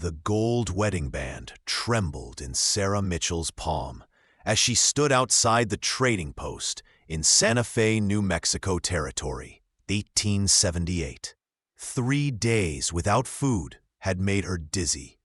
The gold wedding band trembled in Sarah Mitchell's palm as she stood outside the trading post in Santa Fe, New Mexico territory, 1878. 3 days without food had made her dizzy,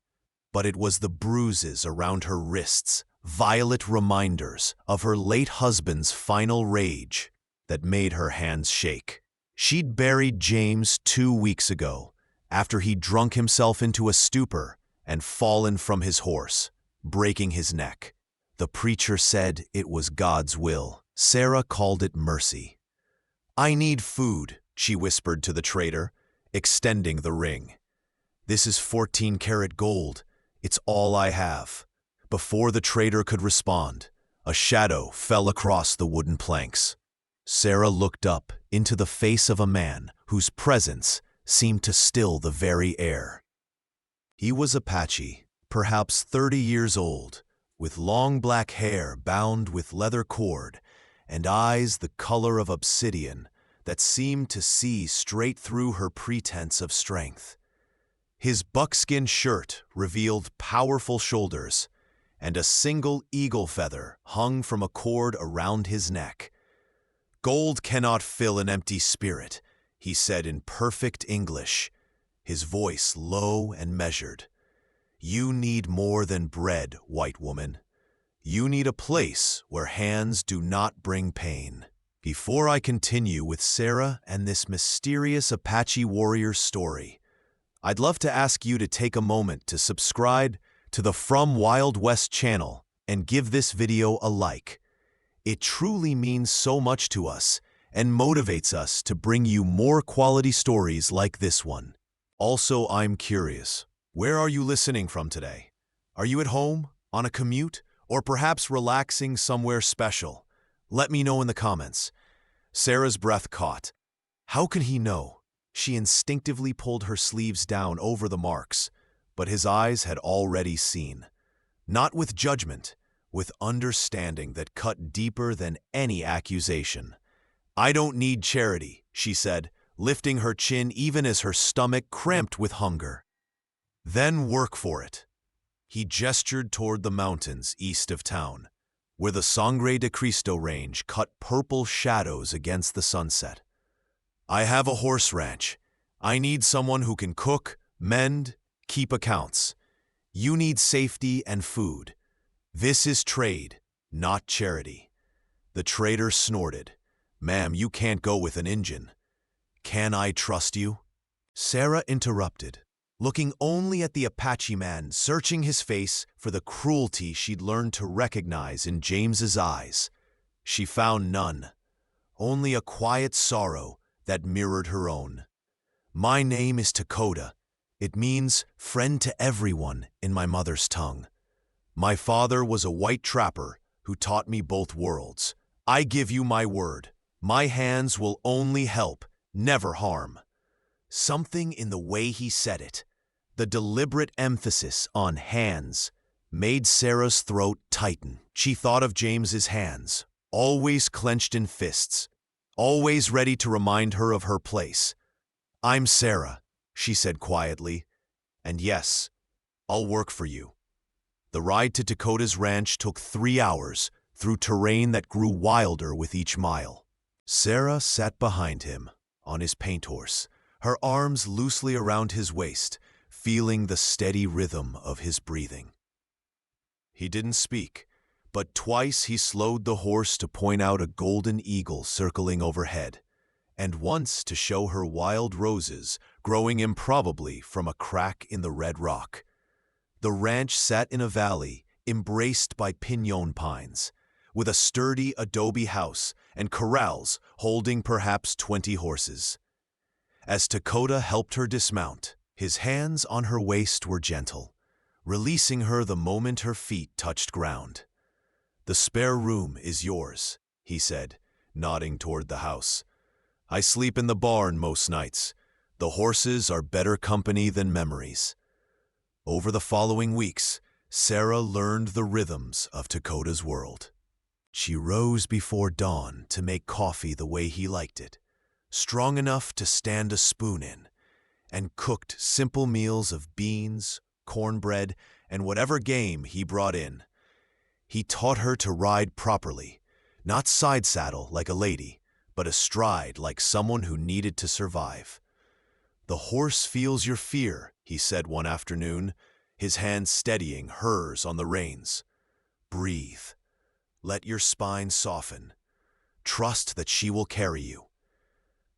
but it was the bruises around her wrists, violet reminders of her late husband's final rage, that made her hands shake. She'd buried James 2 weeks ago, after he'd drunk himself into a stupor and fallen from his horse, breaking his neck. The preacher said it was God's will. Sarah called it mercy. "I need food," she whispered to the trader, extending the ring. "This is 14-karat gold. It's all I have." Before the trader could respond, a shadow fell across the wooden planks. Sarah looked up into the face of a man whose presence seemed to still the very air. He was Apache, perhaps 30 years old, with long black hair bound with leather cord and eyes the color of obsidian that seemed to see straight through her pretense of strength. His buckskin shirt revealed powerful shoulders, and a single eagle feather hung from a cord around his neck. "Gold cannot fill an empty spirit," he said in perfect English, his voice low and measured. "You need more than bread, white woman. You need a place where hands do not bring pain." Before I continue with Sarah and this mysterious Apache warrior's story, I'd love to ask you to take a moment to subscribe to the From Wild West channel and give this video a like. It truly means so much to us and motivates us to bring you more quality stories like this one. Also, I'm curious, where are you listening from today? Are you at home, on a commute, or perhaps relaxing somewhere special? Let me know in the comments. Sarah's breath caught. How could he know? She instinctively pulled her sleeves down over the marks, but his eyes had already seen. Not with judgment, with understanding that cut deeper than any accusation. "I don't need charity," she said, lifting her chin even as her stomach cramped with hunger. "Then work for it." He gestured toward the mountains east of town, where the Sangre de Cristo range cut purple shadows against the sunset. "I have a horse ranch. I need someone who can cook, mend, keep accounts. You need safety and food. This is trade, not charity." The trader snorted. "Ma'am, you can't go with an Injun. Can I trust you?" Sarah interrupted, looking only at the Apache man, searching his face for the cruelty she'd learned to recognize in James's eyes. She found none, only a quiet sorrow that mirrored her own. "My name is Dakota. It means friend to everyone in my mother's tongue. My father was a white trapper who taught me both worlds. I give you my word. My hands will only help, never harm." Something in the way he said it, the deliberate emphasis on hands, made Sarah's throat tighten. She thought of James's hands, always clenched in fists, always ready to remind her of her place. "I'm Sarah," she said quietly, "and yes, I'll work for you." The ride to Dakota's ranch took 3 hours through terrain that grew wilder with each mile. Sarah sat behind him on his paint horse, her arms loosely around his waist, feeling the steady rhythm of his breathing. He didn't speak, but twice he slowed the horse to point out a golden eagle circling overhead, and once to show her wild roses growing improbably from a crack in the red rock. The ranch sat in a valley embraced by piñon pines, with a sturdy adobe house and corrals holding perhaps 20 horses. As Dakota helped her dismount, his hands on her waist were gentle, releasing her the moment her feet touched ground. "The spare room is yours," he said, nodding toward the house. "I sleep in the barn most nights. The horses are better company than memories." Over the following weeks, Sarah learned the rhythms of Dakota's world. She rose before dawn to make coffee the way he liked it, strong enough to stand a spoon in, and cooked simple meals of beans, cornbread, and whatever game he brought in. He taught her to ride properly, not side saddle like a lady, but astride like someone who needed to survive. "The horse feels your fear," he said one afternoon, his hand steadying hers on the reins. "Breathe. Let your spine soften. Trust that she will carry you."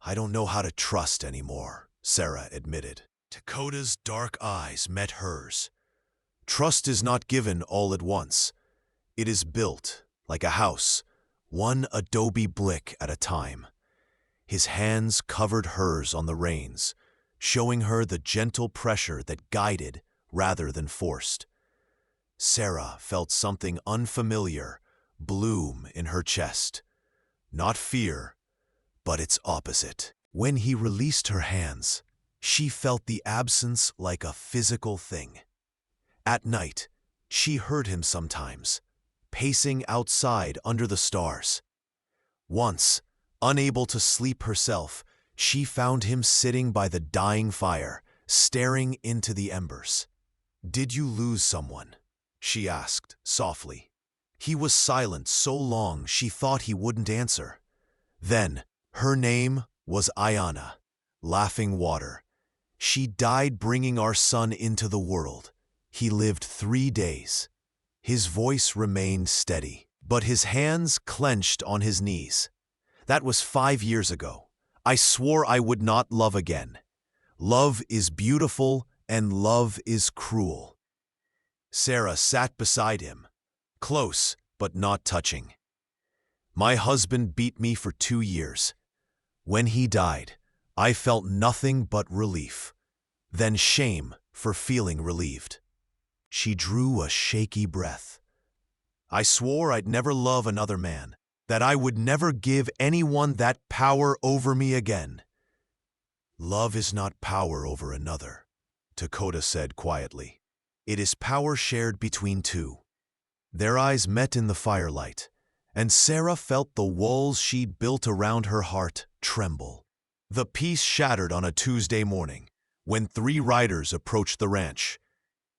"I don't know how to trust anymore," Sarah admitted. Dakota's dark eyes met hers. "Trust is not given all at once. It is built, like a house, one adobe brick at a time." His hands covered hers on the reins, showing her the gentle pressure that guided rather than forced. Sarah felt something unfamiliar bloom in her chest. Not fear, but its opposite. When he released her hands, she felt the absence like a physical thing. At night, she heard him sometimes, pacing outside under the stars. Once, unable to sleep herself, she found him sitting by the dying fire, staring into the embers. "Did you lose someone?" she asked softly. He was silent so long she thought he wouldn't answer. Then, her name was Ayana, laughing water. "She died bringing our son into the world. He lived 3 days. His voice remained steady, but his hands clenched on his knees. That was 5 years ago. I swore I would not love again. Love is beautiful and love is cruel." Sarah sat beside him, close but not touching. "My husband beat me for 2 years. When he died, I felt nothing but relief, then shame for feeling relieved." She drew a shaky breath. "I swore I'd never love another man, that I would never give anyone that power over me again." "Love is not power over another," Dakota said quietly. "It is power shared between two." Their eyes met in the firelight, and Sarah felt the walls she'd built around her heart tremble. The peace shattered on a Tuesday morning, when 3 riders approached the ranch.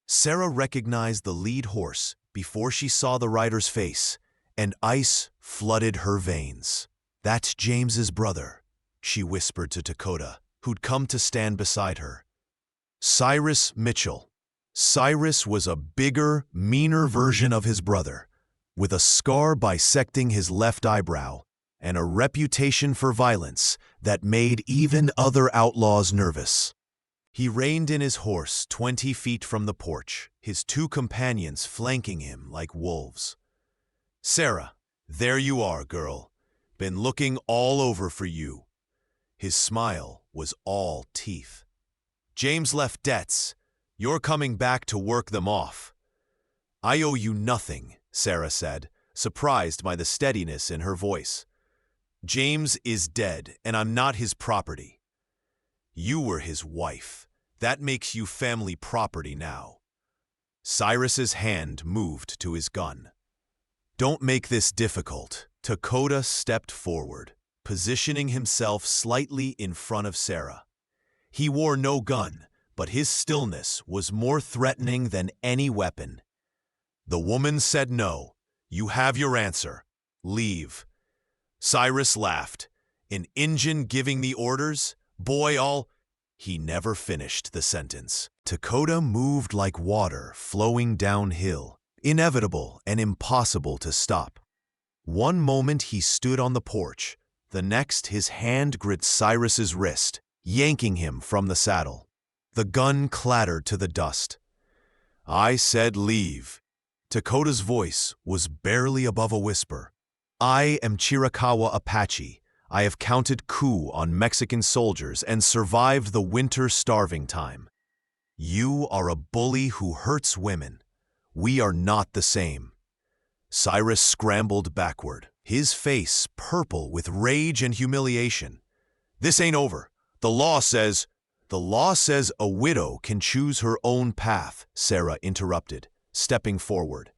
Sarah recognized the lead horse before she saw the rider's face, and ice flooded her veins. "That's James's brother," she whispered to Dakota, who'd come to stand beside her. "Cyrus Mitchell." Cyrus was a bigger, meaner version of his brother, with a scar bisecting his left eyebrow and a reputation for violence that made even other outlaws nervous. He reined in his horse 20 feet from the porch, his 2 companions flanking him like wolves. "Sarah, there you are, girl. Been looking all over for you." His smile was all teeth. "James left debts. You're coming back to work them off." "I owe you nothing," Sarah said, surprised by the steadiness in her voice. "James is dead, and I'm not his property." "You were his wife. That makes you family property now." Cyrus's hand moved to his gun. "Don't make this difficult." Dakota stepped forward, positioning himself slightly in front of Sarah. He wore no gun, but his stillness was more threatening than any weapon. "The woman said no. You have your answer. Leave." Cyrus laughed. "An Injun giving the orders? Boy, I'll—" He never finished the sentence. Dakota moved like water flowing downhill, inevitable and impossible to stop. One moment he stood on the porch, the next his hand gripped Cyrus's wrist, yanking him from the saddle. The gun clattered to the dust. "I said leave." Dakota's voice was barely above a whisper. "I am Chiricahua Apache. I have counted coup on Mexican soldiers and survived the winter starving time. You are a bully who hurts women. We are not the same." Cyrus scrambled backward, his face purple with rage and humiliation. "This ain't over. The law says—" "The law says a widow can choose her own path," Sarah interrupted, stepping forward.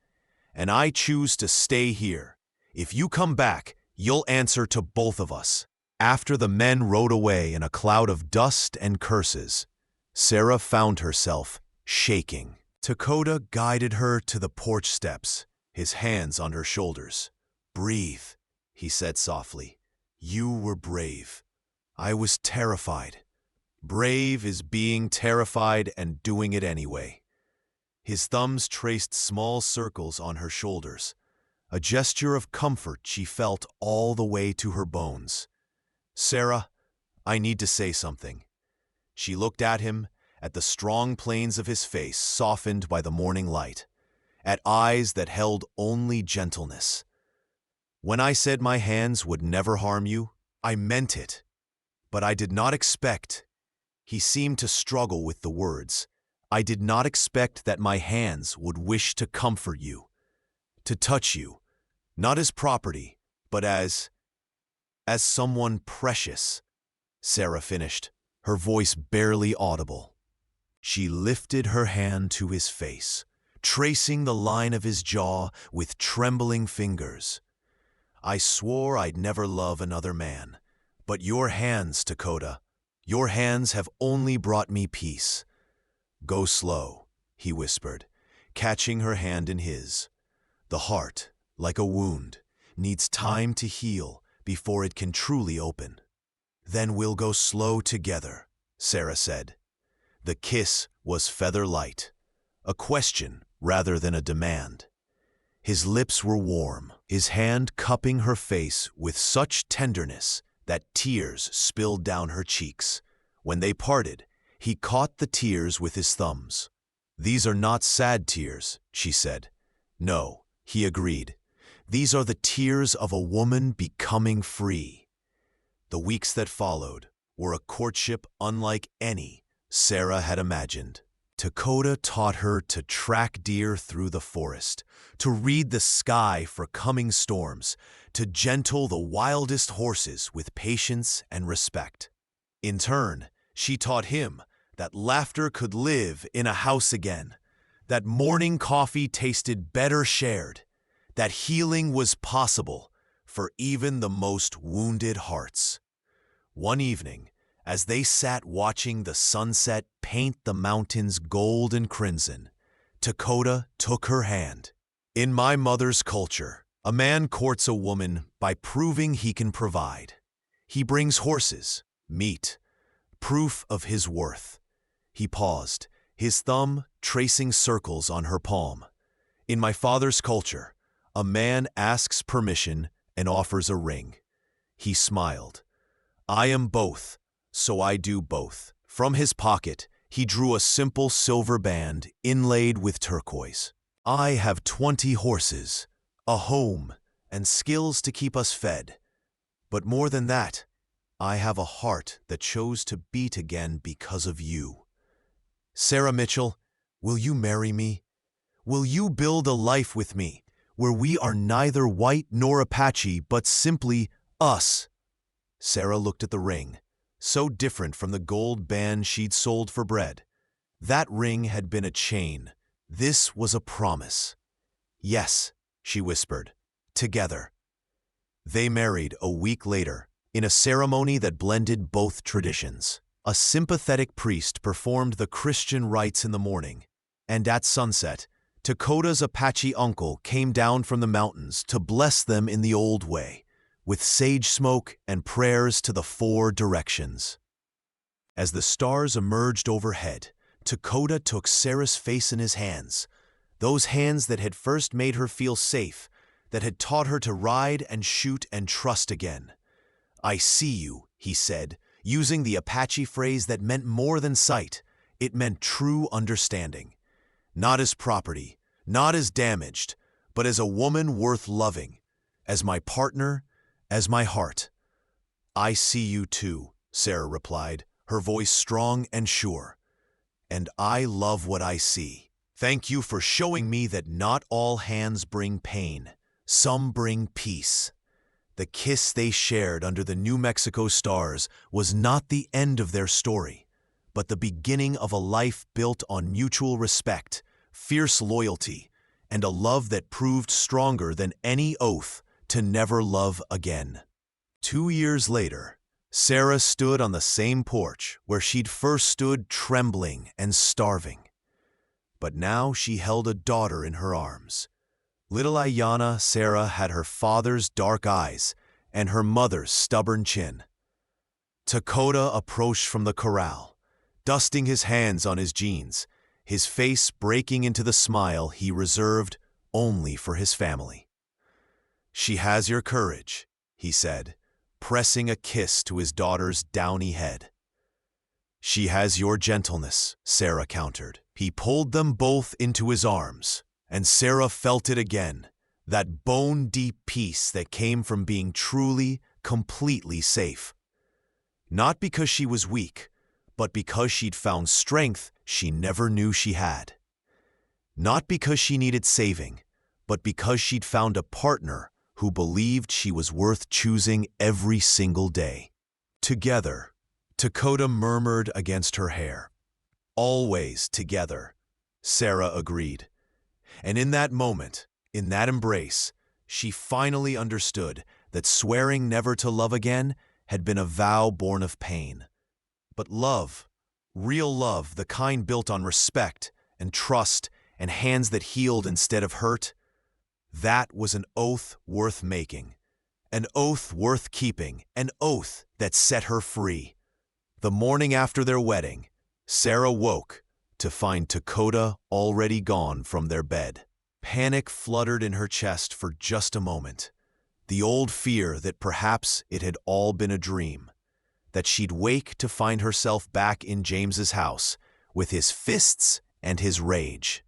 "And I choose to stay here. If you come back, you'll answer to both of us." After the men rode away in a cloud of dust and curses, Sarah found herself shaking. Dakota guided her to the porch steps, his hands on her shoulders. "Breathe," he said softly. "You were brave. I was terrified. Brave is being terrified and doing it anyway." His thumbs traced small circles on her shoulders, a gesture of comfort she felt all the way to her bones. "Sarah, I need to say something." She looked at him, at the strong planes of his face softened by the morning light, at eyes that held only gentleness. "When I said my hands would never harm you, I meant it. But I did not expect—" He seemed to struggle with the words. "I did not expect that my hands would wish to comfort you, to touch you, not as property, but as someone precious," Sarah finished, her voice barely audible. She lifted her hand to his face, tracing the line of his jaw with trembling fingers. "I swore I'd never love another man, but your hands, Dakota, your hands have only brought me peace." "Go slow," he whispered, catching her hand in his. "The heart, like a wound, needs time to heal before it can truly open." "Then we'll go slow together," Sarah said. The kiss was feather light, a question rather than a demand. His lips were warm, his hand cupping her face with such tenderness that tears spilled down her cheeks. When they parted, he caught the tears with his thumbs. "These are not sad tears," she said. "No," he agreed. "These are the tears of a woman becoming free." The weeks that followed were a courtship unlike any Sarah had imagined. Dakota taught her to track deer through the forest, to read the sky for coming storms, to gentle the wildest horses with patience and respect. In turn, she taught him that laughter could live in a house again, that morning coffee tasted better shared, that healing was possible for even the most wounded hearts. One evening, as they sat watching the sunset paint the mountains gold and crimson, Dakota took her hand. "In my mother's culture, a man courts a woman by proving he can provide. He brings horses, meat, proof of his worth." He paused, his thumb tracing circles on her palm. "In my father's culture, a man asks permission and offers a ring." He smiled. "I am both, so I do both." From his pocket, he drew a simple silver band inlaid with turquoise. "I have 20 horses, a home, and skills to keep us fed. But more than that, I have a heart that chose to beat again because of you. Sarah Mitchell, will you marry me? Will you build a life with me, where we are neither white nor Apache, but simply us?" Sarah looked at the ring, so different from the gold band she'd sold for bread. That ring had been a chain. This was a promise. "Yes," she whispered, "together." They married a week later, in a ceremony that blended both traditions. A sympathetic priest performed the Christian rites in the morning, and at sunset, Dakota's Apache uncle came down from the mountains to bless them in the old way, with sage smoke and prayers to the 4 directions. As the stars emerged overhead, Dakota took Sarah's face in his hands, those hands that had first made her feel safe, that had taught her to ride and shoot and trust again. "I see you," he said, using the Apache phrase that meant more than sight. It meant true understanding. Not as property, not as damaged, but as a woman worth loving, as my partner, as my heart. "I see you too," Sarah replied, her voice strong and sure. "And I love what I see. Thank you for showing me that not all hands bring pain. Some bring peace." The kiss they shared under the New Mexico stars was not the end of their story, but the beginning of a life built on mutual respect, fierce loyalty, and a love that proved stronger than any oath to never love again. 2 years later, Sarah stood on the same porch where she'd first stood, trembling and starving. but now she held a daughter in her arms. Little Ayanna Sarah had her father's dark eyes and her mother's stubborn chin. Dakota approached from the corral, dusting his hands on his jeans, his face breaking into the smile he reserved only for his family. "She has your courage," he said, pressing a kiss to his daughter's downy head. "She has your gentleness," Sarah countered. He pulled them both into his arms, and Sarah felt it again, that bone-deep peace that came from being truly, completely safe. Not because she was weak, but because she'd found strength she never knew she had. Not because she needed saving, but because she'd found a partner who believed she was worth choosing every single day. Together, Dakota murmured against her hair. "Always together," Sarah agreed. And in that moment, in that embrace, she finally understood that swearing never to love again had been a vow born of pain. But love, real love, the kind built on respect and trust and hands that healed instead of hurt, that was an oath worth making, an oath worth keeping, an oath that set her free. The morning after their wedding, Sarah woke to find Dakota already gone from their bed. Panic fluttered in her chest for just a moment, the old fear that perhaps it had all been a dream, that she'd wake to find herself back in James's house with his fists and his rage.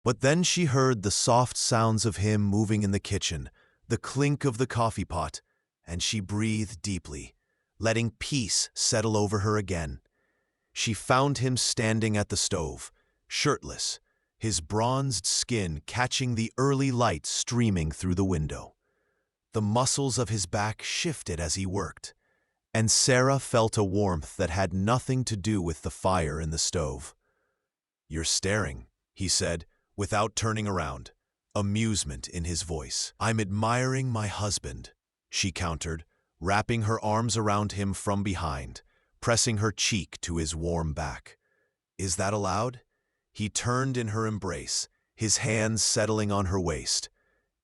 But then she heard the soft sounds of him moving in the kitchen, the clink of the coffee pot, and she breathed deeply, letting peace settle over her again. She found him standing at the stove, shirtless, his bronzed skin catching the early light streaming through the window. The muscles of his back shifted as he worked, and Sarah felt a warmth that had nothing to do with the fire in the stove. "You're staring," he said, without turning around, amusement in his voice. "I'm admiring my husband," she countered, wrapping her arms around him from behind, pressing her cheek to his warm back. "Is that allowed?" He turned in her embrace, his hands settling on her waist.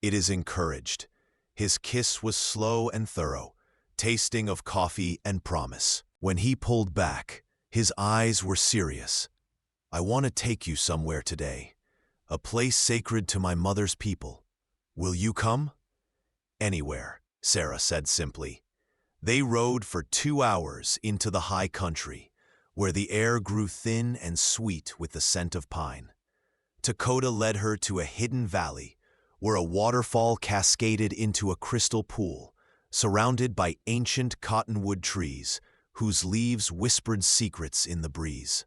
"It is encouraged." His kiss was slow and thorough, tasting of coffee and promise. When he pulled back, his eyes were serious. "I want to take you somewhere today, a place sacred to my mother's people. Will you come?" "Anywhere," Sarah said simply. They rode for 2 hours into the high country, where the air grew thin and sweet with the scent of pine. Dakota led her to a hidden valley, where a waterfall cascaded into a crystal pool, surrounded by ancient cottonwood trees, whose leaves whispered secrets in the breeze.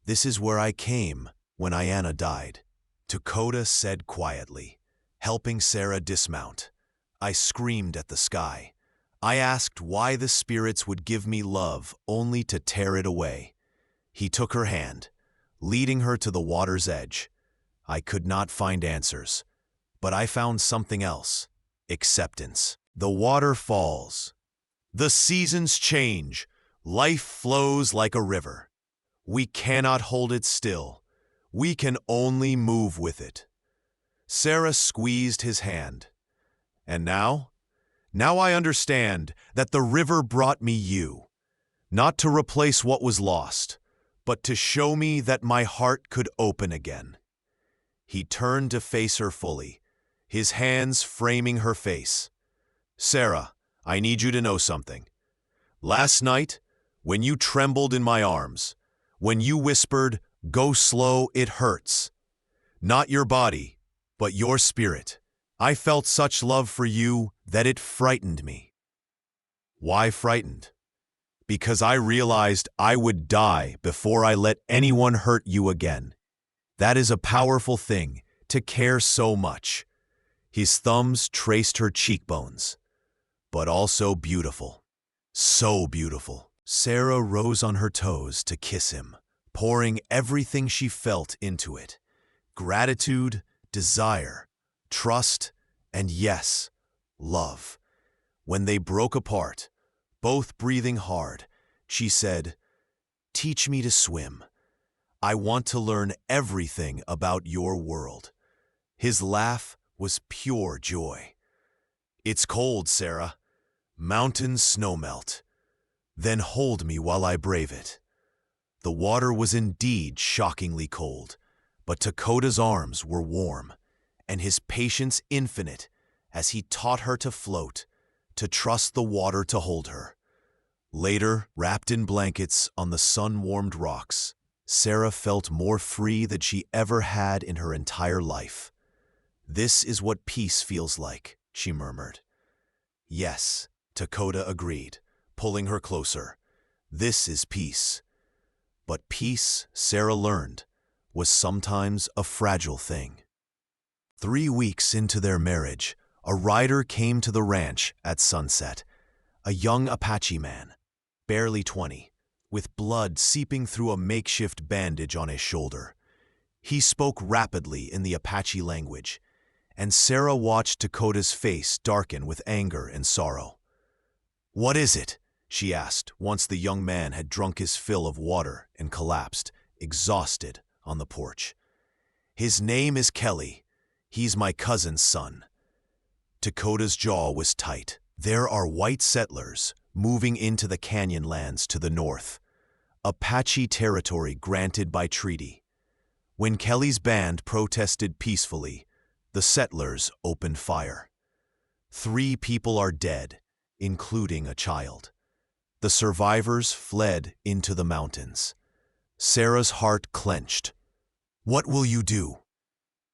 "This is where I came when Ayanna died," Dakota said quietly, helping Sarah dismount. "I screamed at the sky. I asked why the spirits would give me love only to tear it away." He took her hand, leading her to the water's edge. "I could not find answers, but I found something else: acceptance. The water falls. The seasons change. Life flows like a river. We cannot hold it still. We can only move with it." Sarah squeezed his hand. "And now? Now I understand that the river brought me you, not to replace what was lost, but to show me that my heart could open again." He turned to face her fully, his hands framing her face. "Sarah, I need you to know something. Last night, when you trembled in my arms, when you whispered, 'Go slow, it hurts,' not your body, but your spirit, I felt such love for you that it frightened me." "Why frightened?" "Because I realized I would die before I let anyone hurt you again. That is a powerful thing, to care so much." His thumbs traced her cheekbones. "But also beautiful. So beautiful." Sarah rose on her toes to kiss him, pouring everything she felt into it: gratitude, desire, trust, and yes, love. When they broke apart, both breathing hard, she said, "Teach me to swim. I want to learn everything about your world." His laugh was pure joy. "It's cold, Sarah. Mountains snowmelt. Then hold me while I brave it." The water was indeed shockingly cold, but Dakota's arms were warm, and his patience infinite as he taught her to float, to trust the water to hold her. Later, wrapped in blankets on the sun-warmed rocks, Sarah felt more free than she ever had in her entire life. "This is what peace feels like," she murmured. "Yes," Dakota agreed, pulling her closer. "This is peace." But peace, Sarah learned, was sometimes a fragile thing. 3 weeks into their marriage, a rider came to the ranch at sunset, a young Apache man, barely 20, with blood seeping through a makeshift bandage on his shoulder. He spoke rapidly in the Apache language, and Sarah watched Dakota's face darken with anger and sorrow. "What is it?" she asked once the young man had drunk his fill of water and collapsed, exhausted, on the porch. "His name is Kelly. He's my cousin's son." Dakota's jaw was tight. "There are white settlers moving into the canyon lands to the north, Apache territory granted by treaty. When Kelly's band protested peacefully, the settlers opened fire. 3 people are dead, including a child. The survivors fled into the mountains." Sarah's heart clenched. "What will you do?"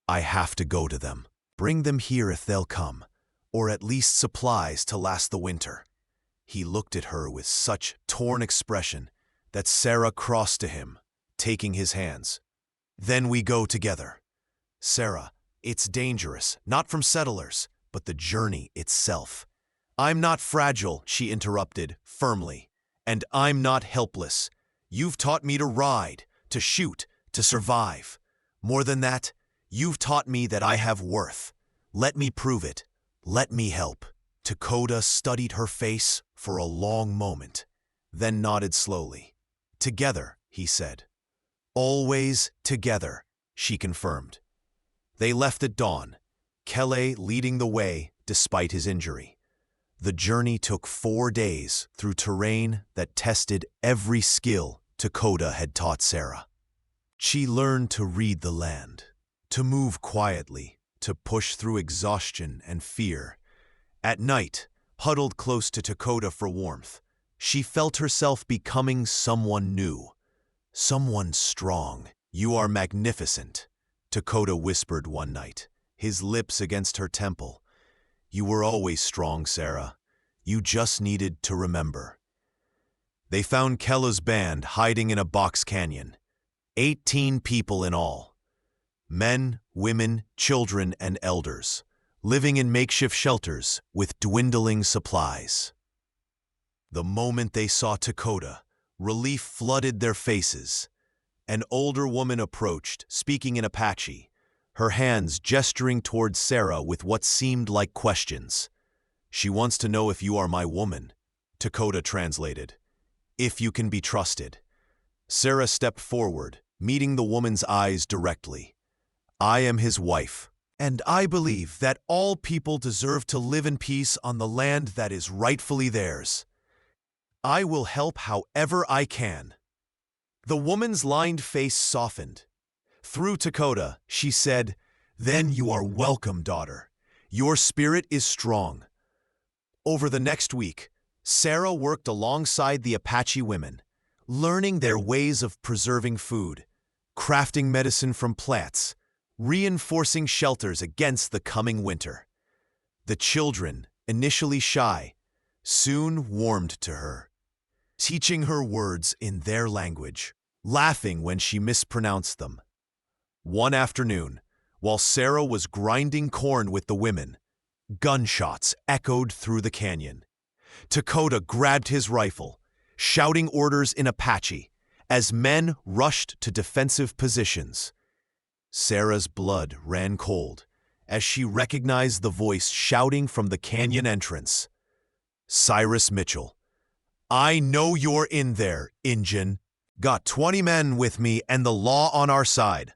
"I have to go to them. Bring them here if they'll come, or at least supplies to last the winter." He looked at her with such torn expression that Sarah crossed to him, taking his hands. "Then we go together." "Sarah, it's dangerous, not from settlers, but the journey itself." "I'm not fragile," she interrupted firmly, "and I'm not helpless. You've taught me to ride, to shoot, to survive. More than that, you've taught me that I have worth. Let me prove it. Let me help." Dakota studied her face for a long moment, then nodded slowly. "Together," he said. "Always together," she confirmed. They left at dawn, Kelly leading the way despite his injury. The journey took 4 days through terrain that tested every skill Dakota had taught Sarah. She learned to read the land, to move quietly, to push through exhaustion and fear. At night, huddled close to Dakota for warmth, she felt herself becoming someone new, someone strong. "You are magnificent," Dakota whispered one night, his lips against her temple. "You were always strong, Sarah. You just needed to remember." They found Kelly's band hiding in a box canyon. 18 people in all. Men, women, children, and elders, living in makeshift shelters with dwindling supplies. The moment they saw Dakota, relief flooded their faces. An older woman approached, speaking in Apache, her hands gesturing towards Sarah with what seemed like questions. "She wants to know if you are my woman," Dakota translated. "If you can be trusted." Sarah stepped forward, meeting the woman's eyes directly. "I am his wife, and I believe that all people deserve to live in peace on the land that is rightfully theirs. I will help however I can." The woman's lined face softened. Through Dakota, she said, "Then you are welcome, daughter. Your spirit is strong." Over the next week, Sarah worked alongside the Apache women, learning their ways of preserving food, crafting medicine from plants, reinforcing shelters against the coming winter. The children, initially shy, soon warmed to her, teaching her words in their language, laughing when she mispronounced them. One afternoon, while Sarah was grinding corn with the women, gunshots echoed through the canyon. Dakota grabbed his rifle, shouting orders in Apache, as men rushed to defensive positions. Sarah's blood ran cold as she recognized the voice shouting from the canyon entrance. "Cyrus Mitchell, I know you're in there, Injun." Got 20 men with me and the law on our side.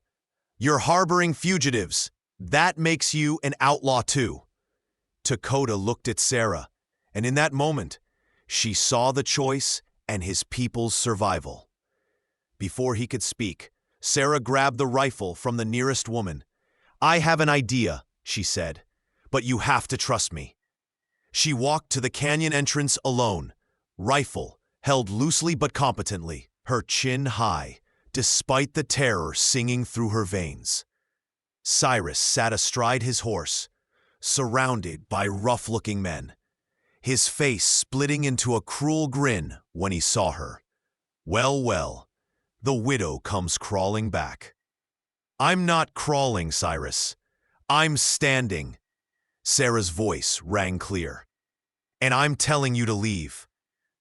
You're harboring fugitives. That makes you an outlaw too. Dakota looked at Sarah, and in that moment, she saw the choice and his people's survival. Before he could speak, Sarah grabbed the rifle from the nearest woman. I have an idea, she said, but you have to trust me. She walked to the canyon entrance alone, rifle held loosely but competently, her chin high, despite the terror singing through her veins. Cyrus sat astride his horse, surrounded by rough-looking men, his face splitting into a cruel grin when he saw her. Well, well, the widow comes crawling back. I'm not crawling, Cyrus. I'm standing. Sarah's voice rang clear. And I'm telling you to leave.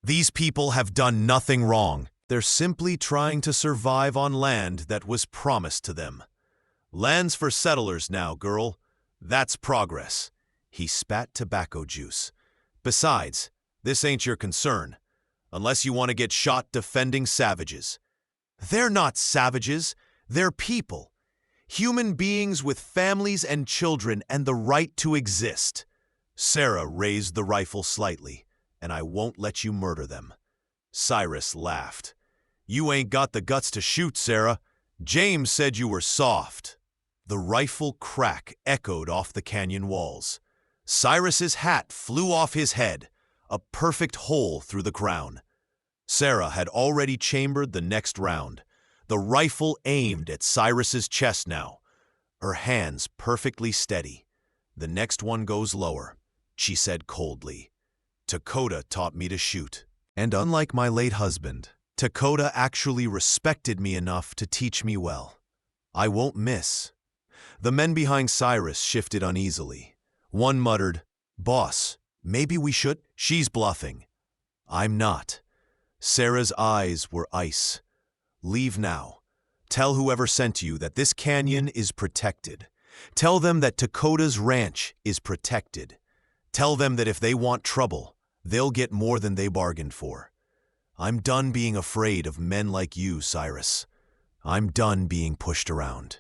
These people have done nothing wrong. They're simply trying to survive on land that was promised to them. Land's for settlers now, girl. That's progress. He spat tobacco juice. Besides, this ain't your concern, unless you want to get shot defending savages. They're not savages. They're people. Human beings with families and children and the right to exist. Sarah raised the rifle slightly, and I won't let you murder them. Cyrus laughed. You ain't got the guts to shoot, Sarah. James said you were soft. The rifle crack echoed off the canyon walls. Cyrus's hat flew off his head, a perfect hole through the crown. Sarah had already chambered the next round, the rifle aimed at Cyrus's chest now, her hands perfectly steady. The next one goes lower, she said coldly. Dakota taught me to shoot, and unlike my late husband, Dakota actually respected me enough to teach me well. I won't miss. The men behind Cyrus shifted uneasily. One muttered, Boss, maybe we should. She's bluffing. I'm not. Sarah's eyes were ice. Leave now. Tell whoever sent you that this canyon is protected. Tell them that Dakota's ranch is protected. Tell them that if they want trouble, they'll get more than they bargained for. I'm done being afraid of men like you, Cyrus. I'm done being pushed around.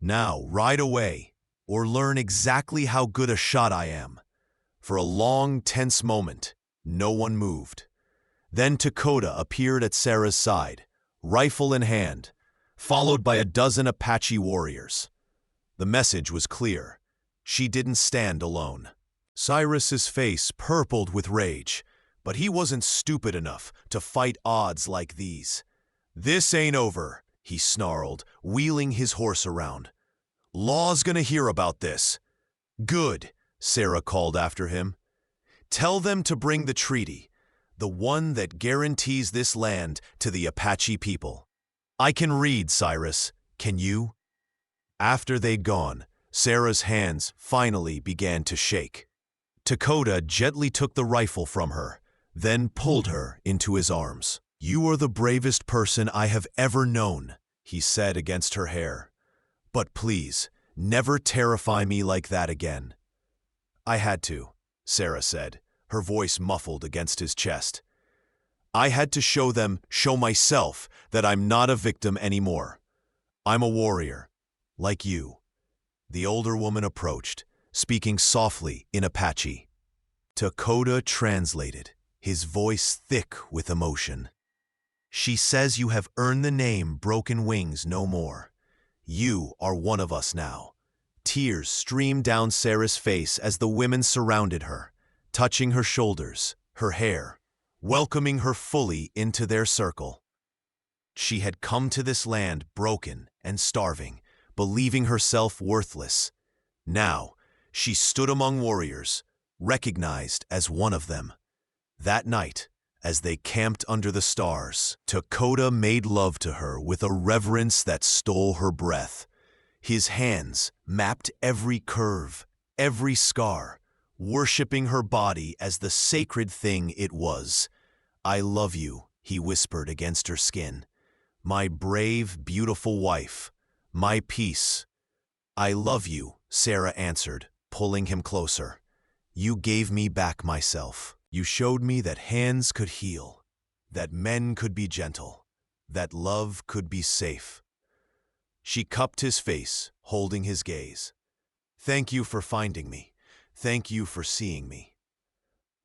Now, ride away, or learn exactly how good a shot I am. For a long, tense moment, no one moved. Then Dakota appeared at Sarah's side, rifle in hand, followed by a dozen Apache warriors. The message was clear. She didn't stand alone. Cyrus's face purpled with rage, but he wasn't stupid enough to fight odds like these. This ain't over, he snarled, wheeling his horse around. Law's gonna hear about this. Good, Sarah called after him. Tell them to bring the treaty, the one that guarantees this land to the Apache people. I can read, Cyrus. Can you? After they'd gone, Sarah's hands finally began to shake. Dakota gently took the rifle from her, then pulled her into his arms. You are the bravest person I have ever known, he said against her hair. But please, never terrify me like that again. I had to, Sarah said, her voice muffled against his chest. I had to show myself that I'm not a victim anymore. I'm a warrior, like you. The older woman approached, speaking softly in Apache. Dakota translated, his voice thick with emotion. She says you have earned the name Broken Wings no more. You are one of us now. Tears streamed down Sarah's face as the women surrounded her, touching her shoulders, her hair, welcoming her fully into their circle. She had come to this land broken and starving, believing herself worthless. Now, she stood among warriors, recognized as one of them. That night, as they camped under the stars, Dakota made love to her with a reverence that stole her breath. His hands mapped every curve, every scar, worshiping her body as the sacred thing it was. I love you, he whispered against her skin. My brave, beautiful wife, my peace. I love you, Sarah answered, pulling him closer. You gave me back myself. You showed me that hands could heal, that men could be gentle. that love could be safe. She cupped his face, holding his gaze. Thank you for finding me. Thank you for seeing me.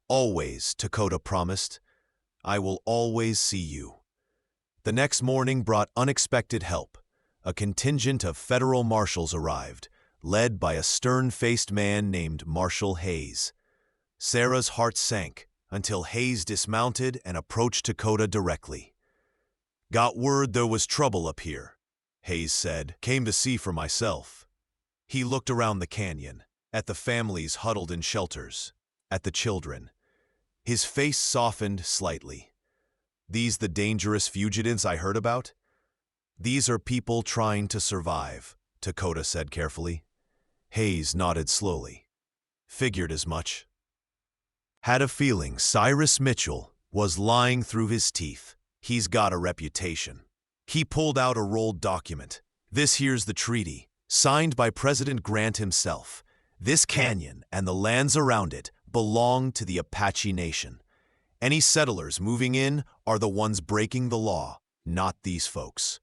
Always, Dakota promised. I will always see you. The next morning brought unexpected help. A contingent of federal marshals arrived, led by a stern-faced man named Marshal Hayes. Sarah's heart sank until Hayes dismounted and approached Dakota directly. Got word there was trouble up here, Hayes said. Came to see for myself. He looked around the canyon, at the families huddled in shelters, at the children. His face softened slightly. These the dangerous fugitives I heard about? These are people trying to survive, Dakota said carefully. Hayes nodded slowly. Figured as much. Had a feeling Cyrus Mitchell was lying through his teeth. He's got a reputation. He pulled out a rolled document. This here's the treaty, signed by President Grant himself. This canyon and the lands around it belong to the Apache Nation. Any settlers moving in are the ones breaking the law, not these folks.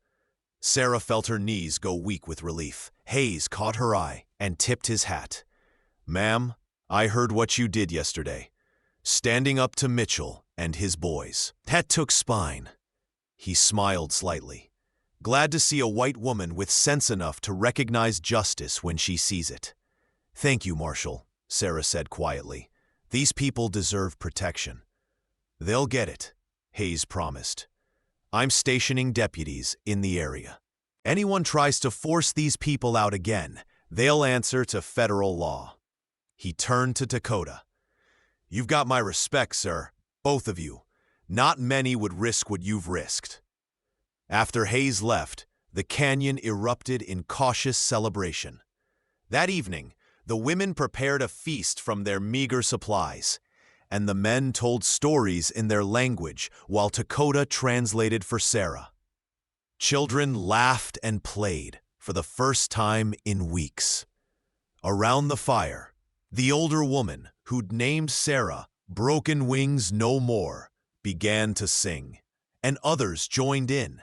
Sarah felt her knees go weak with relief. Hayes caught her eye and tipped his hat. Ma'am, I heard what you did yesterday, standing up to Mitchell and his boys. That took spine. He smiled slightly. Glad to see a white woman with sense enough to recognize justice when she sees it. Thank you, Marshal, Sarah said quietly. These people deserve protection. They'll get it, Hayes promised. I'm stationing deputies in the area. Anyone tries to force these people out again, they'll answer to federal law. He turned to Dakota. You've got my respect, sir, both of you. Not many would risk what you've risked. After Hayes left, the canyon erupted in cautious celebration. That evening, the women prepared a feast from their meager supplies, and the men told stories in their language while Dakota translated for Sarah. Children laughed and played for the first time in weeks. Around the fire, the older woman, who'd named Sarah Broken Wings No More, began to sing, and others joined in,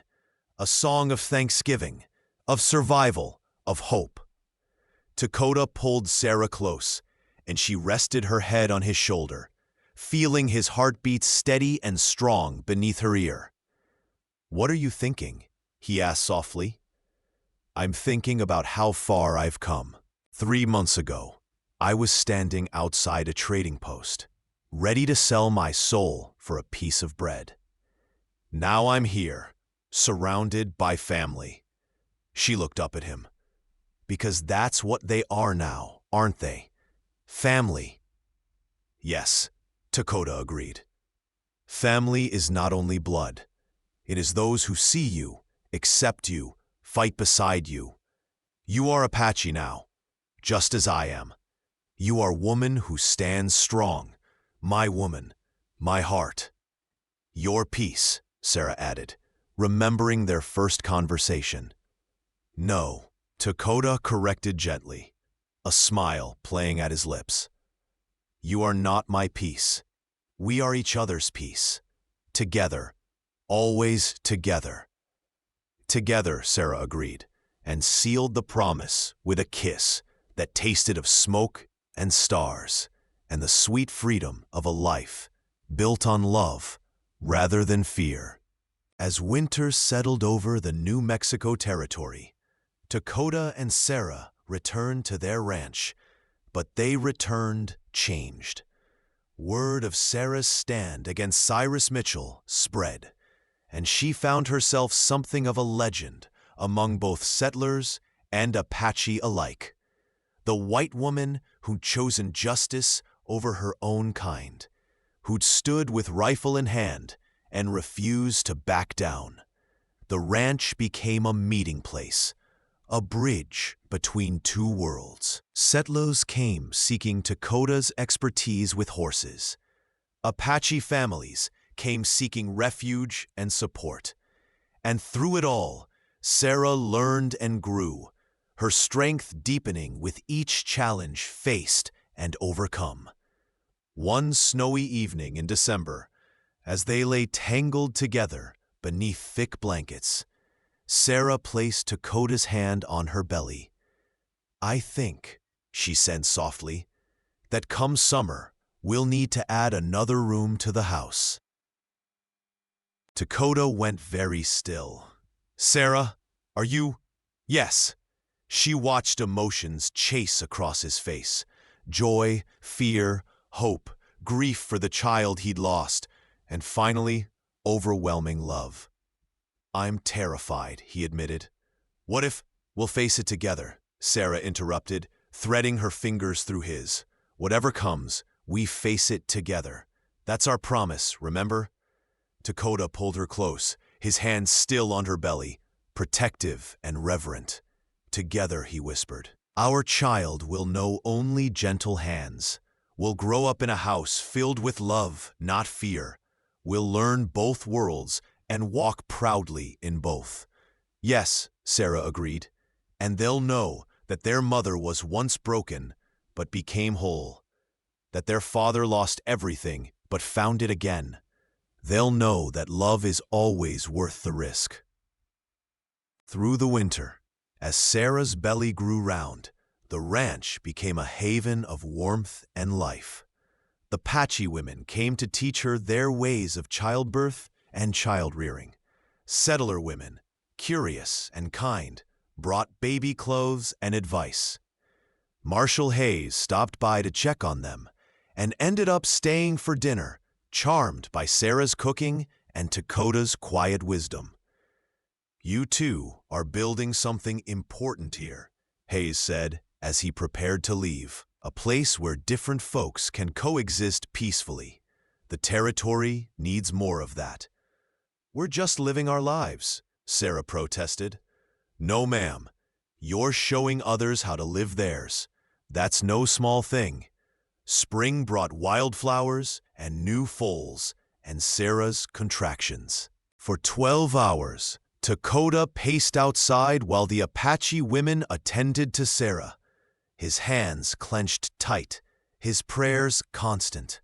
a song of thanksgiving, of survival, of hope. Dakota pulled Sarah close, and she rested her head on his shoulder, feeling his heartbeat steady and strong beneath her ear. What are you thinking? He asked softly. I'm thinking about how far I've come. 3 months ago, I was standing outside a trading post, ready to sell my soul for a piece of bread. Now I'm here, surrounded by family. She looked up at him. Because that's what they are now, aren't they? Family. Yes, Dakota agreed. Family is not only blood. It is those who see you, accept you, fight beside you. You are Apache now, just as I am. You are woman who stands strong. My woman, my heart. Your peace, Sarah added, remembering their first conversation. No, Dakota corrected gently, a smile playing at his lips. You are not my peace. We are each other's peace. Together, always together. Together, Sarah agreed, and sealed the promise with a kiss that tasted of smoke and stars, and the sweet freedom of a life built on love rather than fear. As winter settled over the New Mexico territory, Dakota and Sarah returned to their ranch, but they returned changed. Word of Sarah's stand against Cyrus Mitchell spread, and she found herself something of a legend among both settlers and Apache alike. The white woman who'd chosen justice over her own kind, who'd stood with rifle in hand and refused to back down. The ranch became a meeting place, a bridge between two worlds. Settlers came seeking Dakota's expertise with horses. Apache families came seeking refuge and support. And through it all, Sarah learned and grew, her strength deepening with each challenge faced and overcome. One snowy evening in December, as they lay tangled together beneath thick blankets. Sarah placed Dakota's hand on her belly. "I think," she said softly, "that come summer, we'll need to add another room to the house." Dakota went very still. "Sarah, are you—" "Yes." She watched emotions chase across his face. Joy, fear, hope, grief for the child he'd lost, and finally, overwhelming love. "I'm terrified," he admitted. "What if—" "We'll face it together," Sarah interrupted, threading her fingers through his. "Whatever comes, we face it together. That's our promise, remember?" Dakota pulled her close, his hand still on her belly, protective and reverent. "Together," he whispered, "our child will know only gentle hands. We'll grow up in a house filled with love, not fear. We'll learn both worlds and walk proudly in both." "Yes," Sarah agreed, "and they'll know that their mother was once broken but became whole, that their father lost everything but found it again. They'll know that love is always worth the risk." Through the winter, as Sarah's belly grew round, the ranch became a haven of warmth and life. The Apache women came to teach her their ways of childbirth and child-rearing. Settler women, curious and kind, brought baby clothes and advice. Marshal Hayes stopped by to check on them and ended up staying for dinner, charmed by Sarah's cooking and Dakota's quiet wisdom. "You two are building something important here," Hayes said as he prepared to leave, "a place where different folks can coexist peacefully. The territory needs more of that." "We're just living our lives," Sarah protested. "No, ma'am. You're showing others how to live theirs. That's no small thing." Spring brought wildflowers and new foals and Sarah's contractions. For 12 hours, Dakota paced outside while the Apache women attended to Sarah, his hands clenched tight, his prayers constant.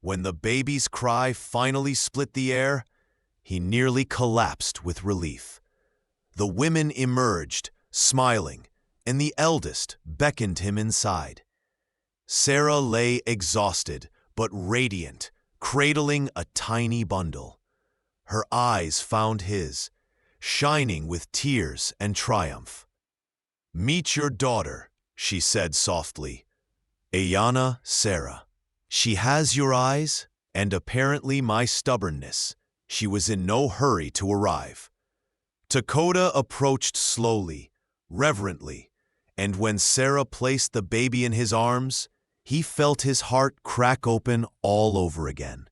When the baby's cry finally split the air, he nearly collapsed with relief. The women emerged, smiling, and the eldest beckoned him inside. Sarah lay exhausted but radiant, cradling a tiny bundle. Her eyes found his, shining with tears and triumph. "Meet your daughter," she said softly. "Ayana Sarah. She has your eyes and apparently my stubbornness." She was in no hurry to arrive. Dakota approached slowly, reverently, and when Sarah placed the baby in his arms, he felt his heart crack open all over again.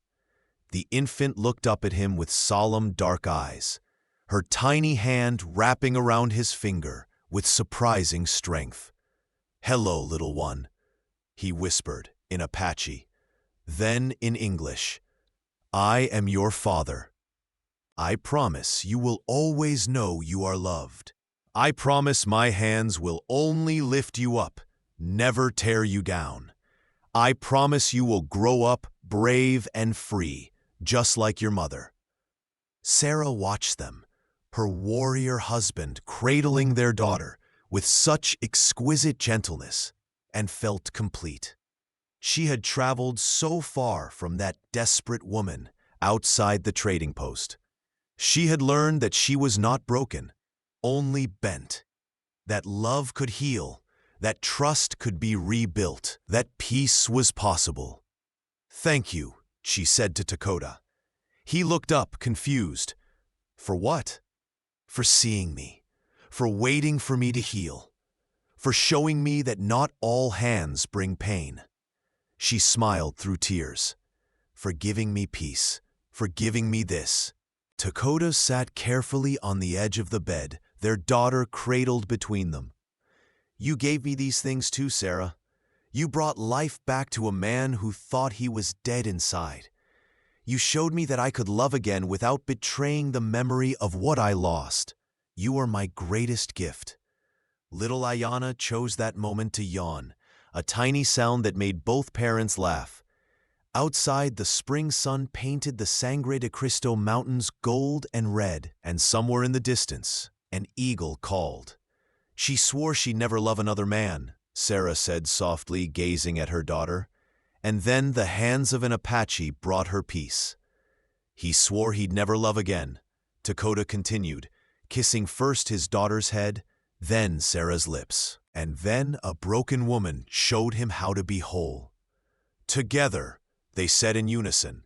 The infant looked up at him with solemn dark eyes, her tiny hand wrapping around his finger with surprising strength. "Hello, little one," he whispered in Apache. Then in English, "I am your father. I promise you will always know you are loved. I promise my hands will only lift you up, never tear you down. I promise you will grow up brave and free, just like your mother." Sarah watched them, her warrior husband cradling their daughter with such exquisite gentleness, and felt complete. She had traveled so far from that desperate woman outside the trading post. She had learned that she was not broken, only bent, that love could heal, that trust could be rebuilt, that peace was possible. "Thank you," she said to Dakota. He looked up, confused. "For what?" "For seeing me, for waiting for me to heal, for showing me that not all hands bring pain." She smiled through tears. "For giving me peace, for giving me this." Dakota sat carefully on the edge of the bed, their daughter cradled between them. "You gave me these things too, Sarah. You brought life back to a man who thought he was dead inside. You showed me that I could love again without betraying the memory of what I lost. You are my greatest gift." Little Ayana chose that moment to yawn, a tiny sound that made both parents laugh. Outside, the spring sun painted the Sangre de Cristo mountains gold and red, and somewhere in the distance, an eagle called. She swore she'd never love another man, Sarah said softly, gazing at her daughter. And then the hands of an Apache brought her peace. He swore he'd never love again, Dakota continued, kissing first his daughter's head, then Sarah's lips. And then a broken woman showed him how to be whole. Together, they said in unison.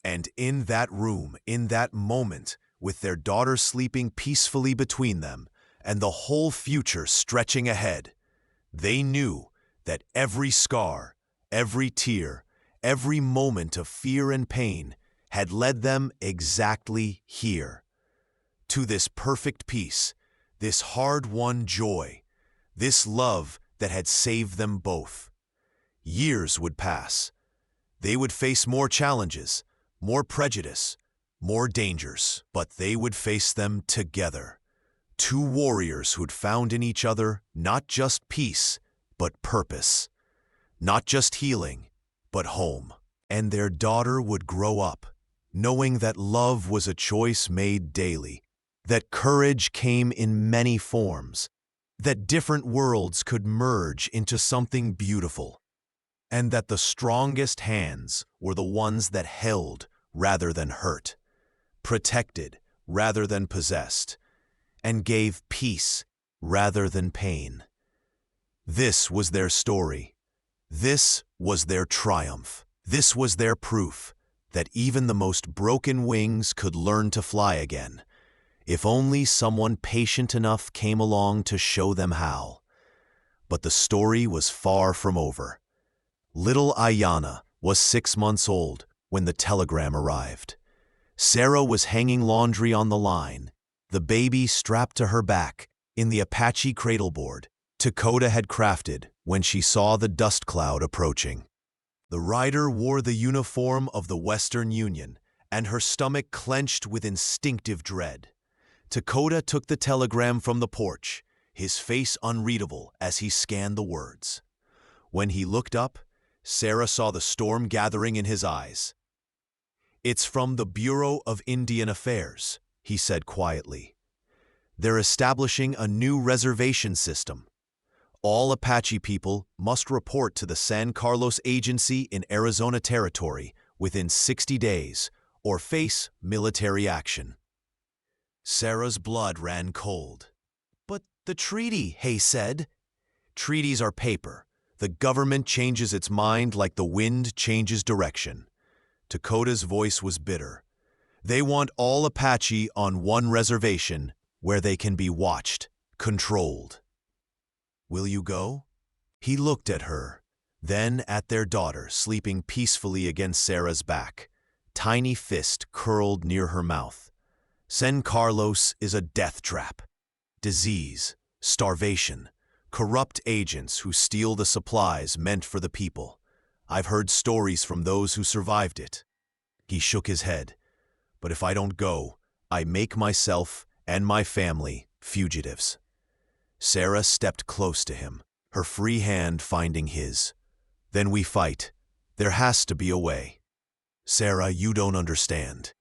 And in that room, in that moment, with their daughter sleeping peacefully between them, and the whole future stretching ahead, they knew that every scar, every tear, every moment of fear and pain had led them exactly here. To this perfect peace, this hard-won joy, this love that had saved them both. Years would pass. They would face more challenges, more prejudice, more dangers, but they would face them together. Two warriors who'd found in each other not just peace, but purpose. Not just healing, but home. And their daughter would grow up, knowing that love was a choice made daily, that courage came in many forms, that different worlds could merge into something beautiful, and that the strongest hands were the ones that held rather than hurt, protected rather than possessed, and gave peace rather than pain. This was their story. This was their triumph. This was their proof that even the most broken wings could learn to fly again, if only someone patient enough came along to show them how. But the story was far from over. Little Ayanna was 6 months old when the telegram arrived. Sarah was hanging laundry on the line, the baby strapped to her back in the Apache cradleboard Dakota had crafted when she saw the dust cloud approaching. The rider wore the uniform of the Western Union, and her stomach clenched with instinctive dread. Dakota took the telegram from the porch, his face unreadable as he scanned the words. When he looked up, Sarah saw the storm gathering in his eyes. "It's from the Bureau of Indian Affairs," he said quietly. "They're establishing a new reservation system. All Apache people must report to the San Carlos Agency in Arizona Territory within 60 days or face military action." Sarah's blood ran cold. "But the treaty," Hay said. "Treaties are paper. The government changes its mind like the wind changes direction." Dakota's voice was bitter. "They want all Apache on one reservation where they can be watched, controlled." "Will you go?" He looked at her, then at their daughter sleeping peacefully against Sarah's back, tiny fist curled near her mouth. "San Carlos is a death trap. Disease, starvation, corrupt agents who steal the supplies meant for the people. I've heard stories from those who survived it." He shook his head. "But if I don't go, I make myself and my family fugitives." Sarah stepped close to him, her free hand finding his. "Then we fight. There has to be a way." "Sarah, you don't understand.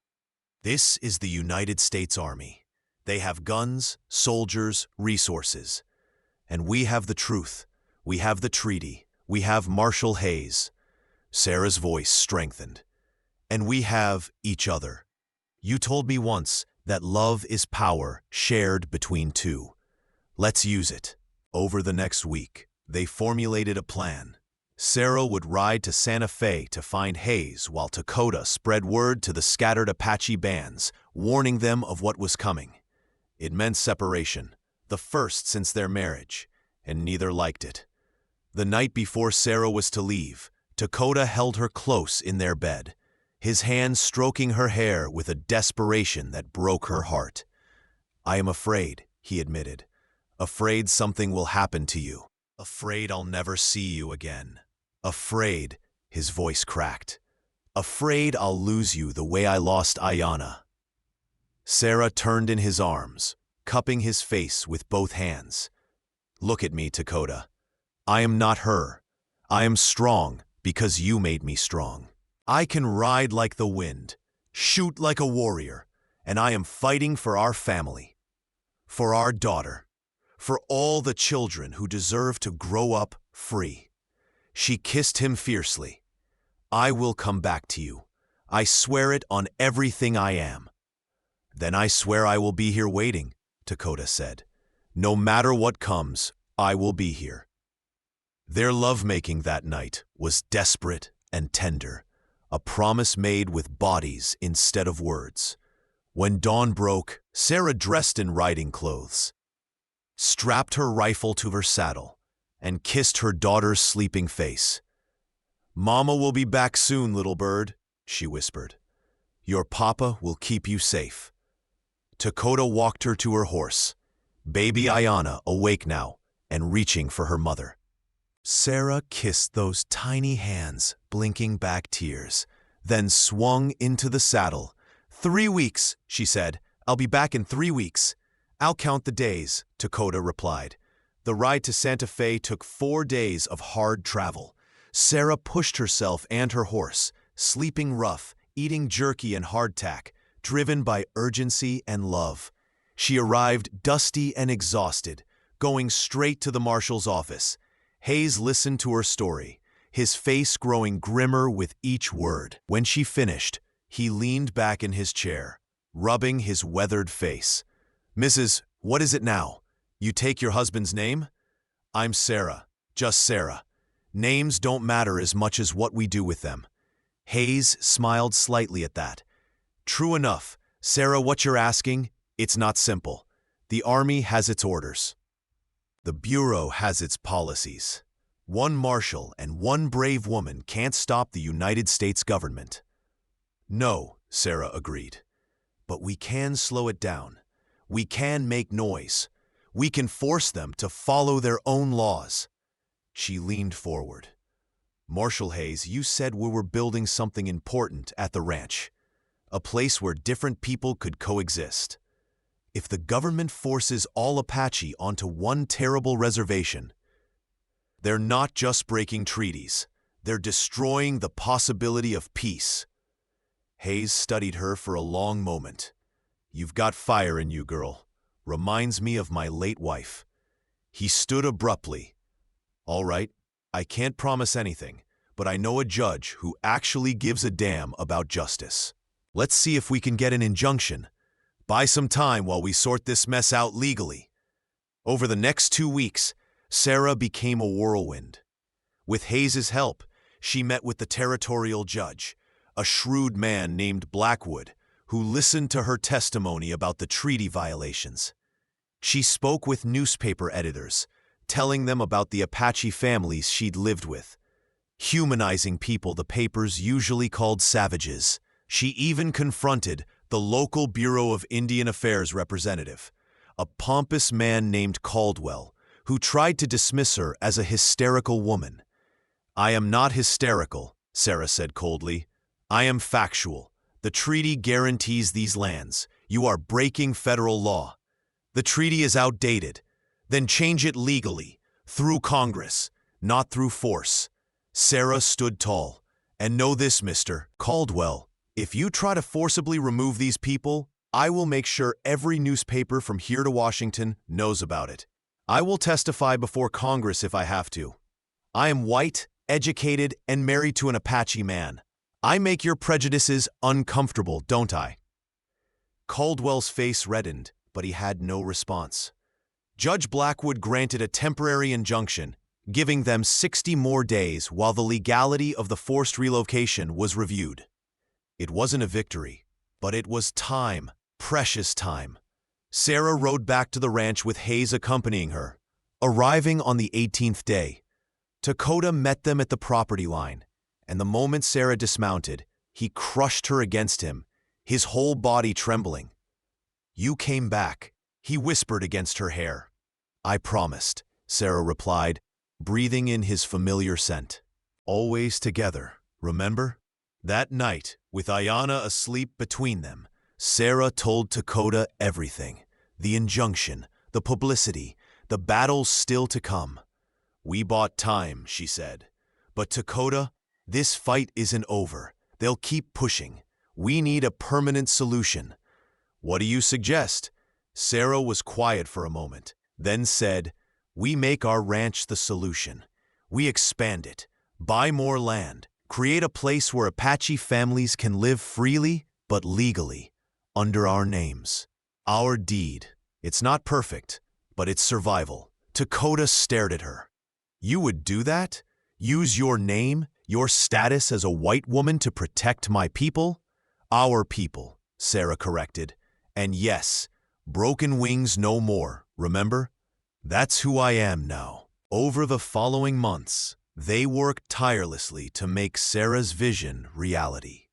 This is the United States Army. They have guns, soldiers, resources. And we have the truth. We have the treaty. We have Marshal Hayes." Sarah's voice strengthened. "And we have each other. You told me once that love is power shared between two. Let's use it." Over the next week, they formulated a plan. Sarah would ride to Santa Fe to find Hayes while Dakota spread word to the scattered Apache bands, warning them of what was coming. It meant separation, the first since their marriage, and neither liked it. The night before Sarah was to leave, Dakota held her close in their bed, his hand stroking her hair with a desperation that broke her heart. "I am afraid," he admitted. "Afraid something will happen to you. Afraid I'll never see you again. Afraid," his voice cracked. "Afraid I'll lose you the way I lost Ayanna." Sarah turned in his arms, cupping his face with both hands. "Look at me, Dakota. I am not her. I am strong because you made me strong. I can ride like the wind, shoot like a warrior, and I am fighting for our family, for our daughter, for all the children who deserve to grow up free." She kissed him fiercely. "I will come back to you. I swear it on everything I am." "Then I swear I will be here waiting," Dakota said. "No matter what comes, I will be here." Their lovemaking that night was desperate and tender, a promise made with bodies instead of words. When dawn broke, Sarah, dressed in riding clothes, strapped her rifle to her saddle and kissed her daughter's sleeping face. "Mama will be back soon, little bird," she whispered. "Your papa will keep you safe." Dakota walked her to her horse, baby Ayana awake now and reaching for her mother. Sarah kissed those tiny hands, blinking back tears, then swung into the saddle. "3 weeks," she said. "I'll be back in 3 weeks." "I'll count the days," Dakota replied. The ride to Santa Fe took 4 days of hard travel. Sarah pushed herself and her horse, sleeping rough, eating jerky and hardtack, driven by urgency and love. She arrived dusty and exhausted, going straight to the marshal's office. Hayes listened to her story, his face growing grimmer with each word. When she finished, he leaned back in his chair, rubbing his weathered face. "Mrs., what is it now? You take your husband's name?" "I'm Sarah, just Sarah. Names don't matter as much as what we do with them." Hayes smiled slightly at that. "True enough, Sarah, what you're asking, it's not simple. The Army has its orders. The Bureau has its policies. One marshal and one brave woman can't stop the United States government." "No," Sarah agreed. "But we can slow it down. We can make noise. We can force them to follow their own laws." She leaned forward. "Marshal Hayes, you said we were building something important at the ranch, a place where different people could coexist. If the government forces all Apache onto one terrible reservation, they're not just breaking treaties, they're destroying the possibility of peace." Hayes studied her for a long moment. "You've got fire in you, girl. Reminds me of my late wife." He stood abruptly. "All right, I can't promise anything, but I know a judge who actually gives a damn about justice. Let's see if we can get an injunction. Buy some time while we sort this mess out legally." Over the next 2 weeks, Sarah became a whirlwind. With Hayes's help, she met with the territorial judge, a shrewd man named Blackwood, who listened to her testimony about the treaty violations. She spoke with newspaper editors, telling them about the Apache families she'd lived with, humanizing people the papers usually called savages. She even confronted the local Bureau of Indian Affairs representative, a pompous man named Caldwell, who tried to dismiss her as a hysterical woman. "I am not hysterical," Sarah said coldly. "I am factual. The treaty guarantees these lands. You are breaking federal law. The treaty is outdated. Then change it legally, through Congress, not through force." Sarah stood tall. "And know this, Mr. Caldwell. If you try to forcibly remove these people, I will make sure every newspaper from here to Washington knows about it. I will testify before Congress if I have to. I am white, educated, and married to an Apache man. I make your prejudices uncomfortable, don't I?" Caldwell's face reddened, but he had no response. Judge Blackwood granted a temporary injunction, giving them 60 more days while the legality of the forced relocation was reviewed. It wasn't a victory, but it was time, precious time. Sarah rode back to the ranch with Hayes accompanying her. Arriving on the 18th day, Dakota met them at the property line, and the moment Sarah dismounted, he crushed her against him, his whole body trembling. "You came back," he whispered against her hair. "I promised," Sarah replied, breathing in his familiar scent. "Always together, remember?" That night, with Ayana asleep between them, Sarah told Dakota everything. The injunction, the publicity, the battles still to come. "We bought time," she said. "But Dakota, this fight isn't over. They'll keep pushing. We need a permanent solution. What do you suggest? Sarah was quiet for a moment, then said, "We make our ranch the solution. We expand it, buy more land, create a place where Apache families can live freely but legally, under our names. Our deed. It's not perfect, but it's survival." Dakota stared at her. "You would do that? Use your name, your status as a white woman to protect my people?" "Our people," Sarah corrected. "And yes, broken wings no more, remember? That's who I am now." Over the following months, they worked tirelessly to make Sarah's vision reality.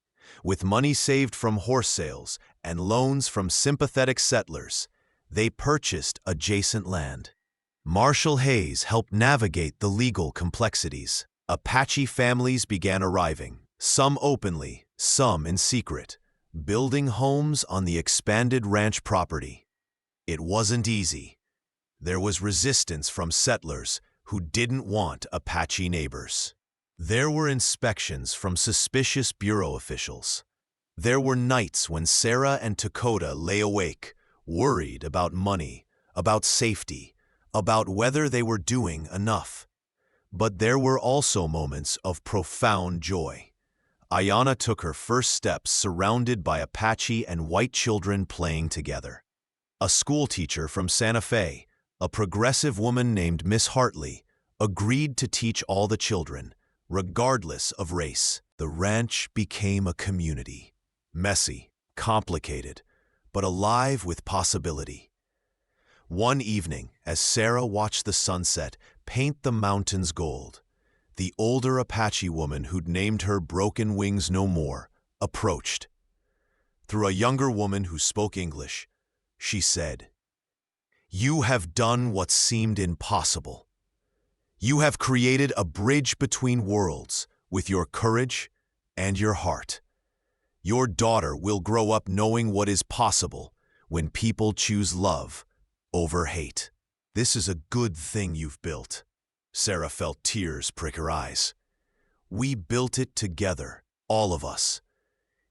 With money saved from horse sales and loans from sympathetic settlers, they purchased adjacent land. Marshall Hayes helped navigate the legal complexities. Apache families began arriving, some openly, some in secret, building homes on the expanded ranch property. It wasn't easy. There was resistance from settlers who didn't want Apache neighbors. There were inspections from suspicious bureau officials. There were nights when Sarah and Dakota lay awake, worried about money, about safety, about whether they were doing enough. But there were also moments of profound joy. Ayanna took her first steps surrounded by Apache and white children playing together. A schoolteacher from Santa Fe, a progressive woman named Miss Hartley, agreed to teach all the children, regardless of race. The ranch became a community. Messy, complicated, but alive with possibility. One evening, as Sarah watched the sunset paint the mountains gold, the older Apache woman who'd named her Broken Wings No More approached. Through a younger woman who spoke English, she said, "You have done what seemed impossible. You have created a bridge between worlds with your courage and your heart. Your daughter will grow up knowing what is possible when people choose love over hate. This is a good thing you've built." Sarah felt tears prick her eyes. "We built it together, all of us."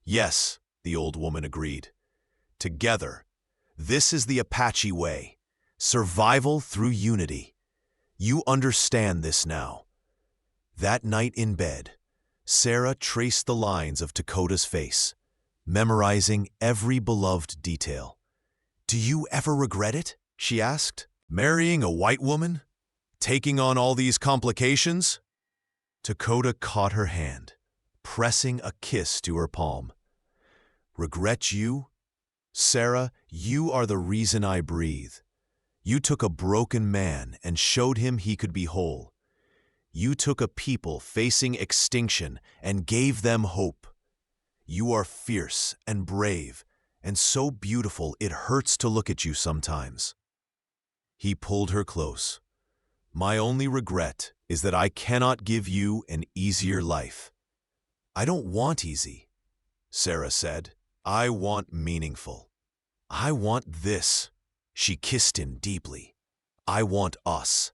"Yes," the old woman agreed. "Together. This is the Apache way. Survival through unity. You understand this now." That night in bed, Sarah traced the lines of Dakota's face, memorizing every beloved detail. "Do you ever regret it?" she asked. "Marrying a white woman? Taking on all these complications?" Dakota caught her hand, pressing a kiss to her palm. "Regret you? Sarah, you are the reason I breathe. You took a broken man and showed him he could be whole. You took a people facing extinction and gave them hope. You are fierce and brave and so beautiful it hurts to look at you sometimes." He pulled her close. "My only regret is that I cannot give you an easier life." "I don't want easy," Sarah said. "I want meaningful. I want this." She kissed him deeply. "I want us."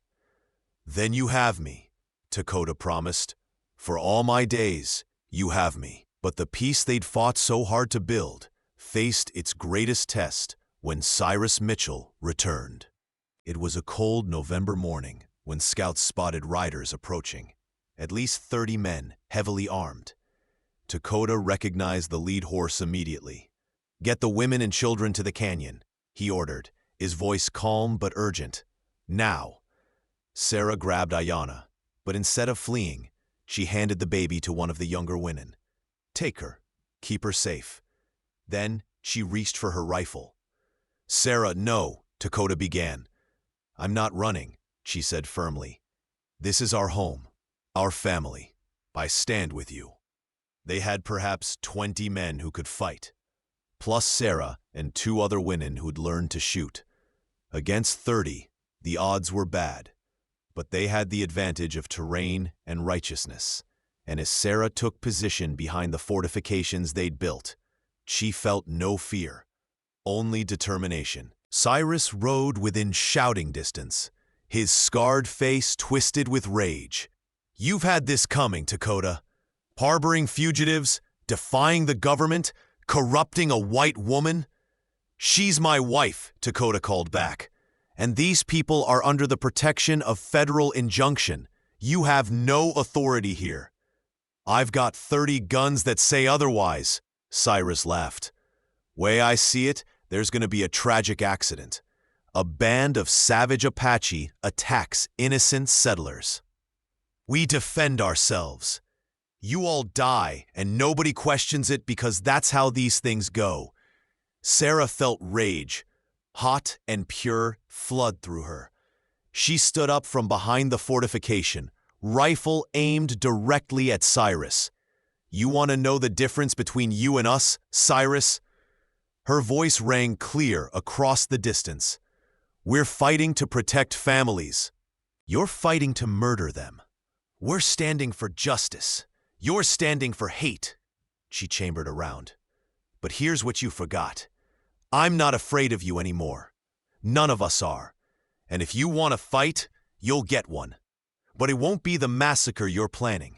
"Then you have me," Dakota promised. "For all my days, you have me." But the peace they'd fought so hard to build faced its greatest test when Cyrus Mitchell returned. It was a cold November morning when scouts spotted riders approaching, at least 30 men, heavily armed. Dakota recognized the lead horse immediately. "Get the women and children to the canyon," he ordered, his voice calm but urgent. "Now." Sarah grabbed Ayanna, but instead of fleeing, she handed the baby to one of the younger women. "Take her. Keep her safe." Then she reached for her rifle. "Sarah, no," Dakota began. "I'm not running," she said firmly. "This is our home, our family. I stand with you." They had perhaps 20 men who could fight, plus Sarah and 2 other women who'd learned to shoot. Against 30, the odds were bad, but they had the advantage of terrain and righteousness. And as Sarah took position behind the fortifications they'd built, she felt no fear, only determination. Cyrus rode within shouting distance, his scarred face twisted with rage. "You've had this coming, Dakota. Harboring fugitives, defying the government, corrupting a white woman? She's my wife, Dakota called back. And these people are under the protection of federal injunction. You have no authority here. I've got 30 guns that say otherwise, Cyrus laughed. Way I see it, there's going to be a tragic accident. A band of savage Apache attacks innocent settlers. We defend ourselves. You all die, and nobody questions it because that's how these things go. Sarah felt rage, hot and pure, flood through her. She stood up from behind the fortification, rifle aimed directly at Cyrus. You want to know the difference between you and us, Cyrus? Her voice rang clear across the distance. We're fighting to protect families. You're fighting to murder them. We're standing for justice. You're standing for hate. She chambered around. But here's what you forgot. I'm not afraid of you anymore. None of us are. And if you want to fight, you'll get one. But it won't be the massacre you're planning.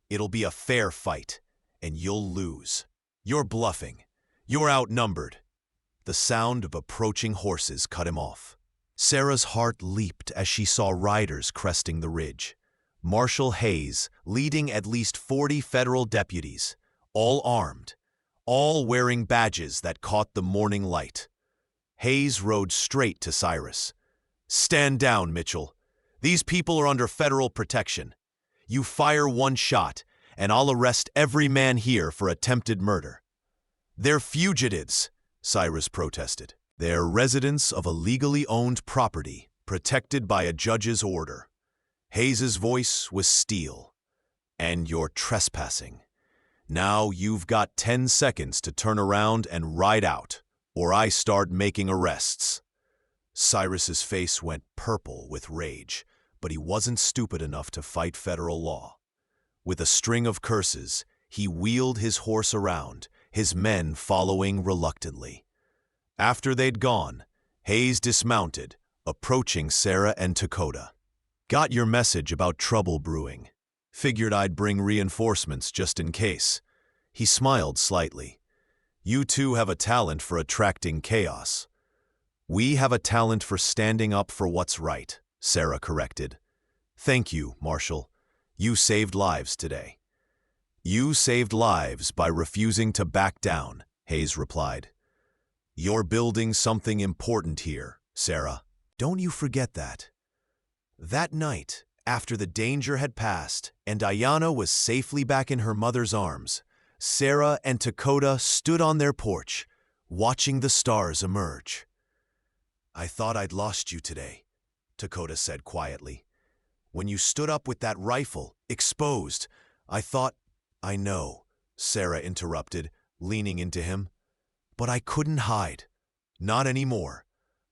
It'll be a fair fight, and you'll lose. You're bluffing. You're outnumbered. The sound of approaching horses cut him off. Sarah's heart leaped as she saw riders cresting the ridge. Marshal Hayes leading at least 40 federal deputies, all armed, all wearing badges that caught the morning light. Hayes rode straight to Cyrus. Stand down, Mitchell. These people are under federal protection. You fire one shot, and I'll arrest every man here for attempted murder. They're fugitives, Cyrus protested. They're residents of a legally owned property, protected by a judge's order. Hayes's voice was steel. And you're trespassing. Now you've got 10 seconds to turn around and ride out, or I start making arrests. Cyrus's face went purple with rage, but he wasn't stupid enough to fight federal law. With a string of curses, he wheeled his horse around, his men following reluctantly. After they'd gone, Hayes dismounted, approaching Sarah and Dakota. Got your message about trouble brewing. Figured I'd bring reinforcements just in case. He smiled slightly. You two have a talent for attracting chaos. We have a talent for standing up for what's right, Sarah corrected. Thank you, Marshal. You saved lives today. You saved lives by refusing to back down, Hayes replied. You're building something important here, Sarah. Don't you forget that. That night, after the danger had passed and Ayanna was safely back in her mother's arms, Sarah and Dakota stood on their porch, watching the stars emerge. I thought I'd lost you today, Dakota said quietly. When you stood up with that rifle, exposed, I thought, I know, Sarah interrupted, leaning into him. But I couldn't hide. Not anymore.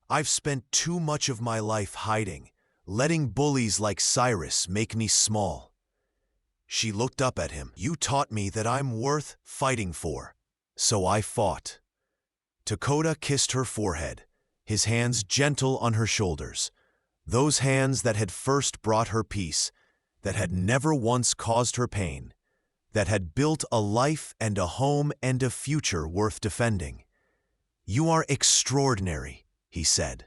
I've spent too much of my life hiding, letting bullies like Cyrus make me small. She looked up at him. You taught me that I'm worth fighting for. So I fought. Dakota kissed her forehead, his hands gentle on her shoulders. Those hands that had first brought her peace, that had never once caused her pain, that had built a life and a home and a future worth defending. You are extraordinary, he said.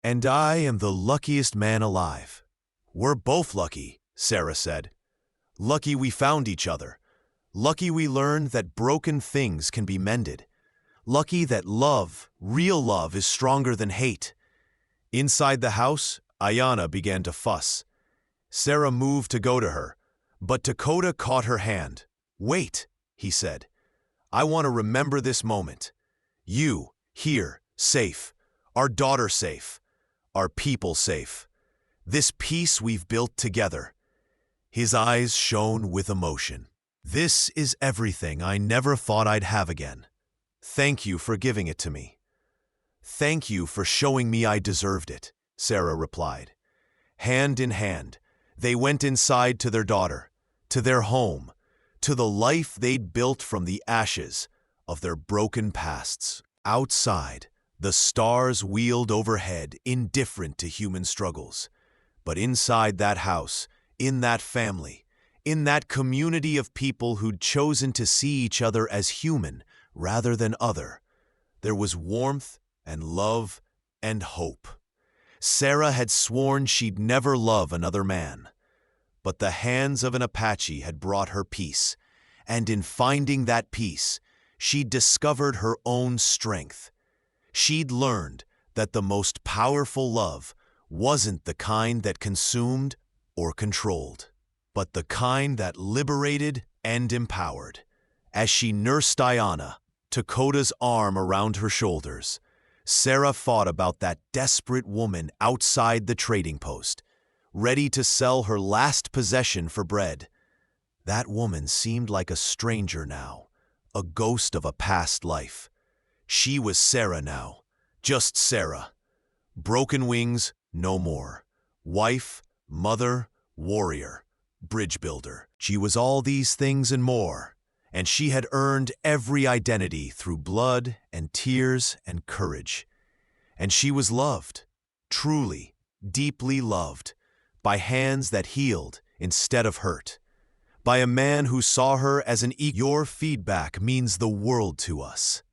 And I am the luckiest man alive. We're both lucky, Sarah said. Lucky we found each other. Lucky we learned that broken things can be mended. Lucky that love, real love, is stronger than hate. Inside the house, Ayanna began to fuss. Sarah moved to go to her, but Dakota caught her hand. Wait, he said. I want to remember this moment. You, here, safe. Our daughter safe. Our people safe. This peace we've built together. His eyes shone with emotion. This is everything I never thought I'd have again. Thank you for giving it to me. Thank you for showing me I deserved it, Sarah replied. Hand in hand, they went inside to their daughter, to their home, to the life they'd built from the ashes of their broken pasts. Outside, the stars wheeled overhead, indifferent to human struggles. But inside that house, in that family, In that community of people who'd chosen to see each other as human rather than other, there was warmth and love and hope. Sarah had sworn she'd never love another man. But the hands of an Apache had brought her peace, and in finding that peace, she'd discovered her own strength. She'd learned that the most powerful love wasn't the kind that consumed or controlled, but the kind that liberated and empowered. As she nursed Diana, Dakota's arm around her shoulders, Sarah thought about that desperate woman outside the trading post, ready to sell her last possession for bread. That woman seemed like a stranger now, a ghost of a past life. She was Sarah now, just Sarah. Broken wings, no more. Wife, mother, warrior, bridge builder. She was all these things and more, and she had earned every identity through blood and tears and courage. And she was loved, truly, deeply loved, by hands that healed instead of hurt, by a man who saw her as an equal. Your feedback means the world to us.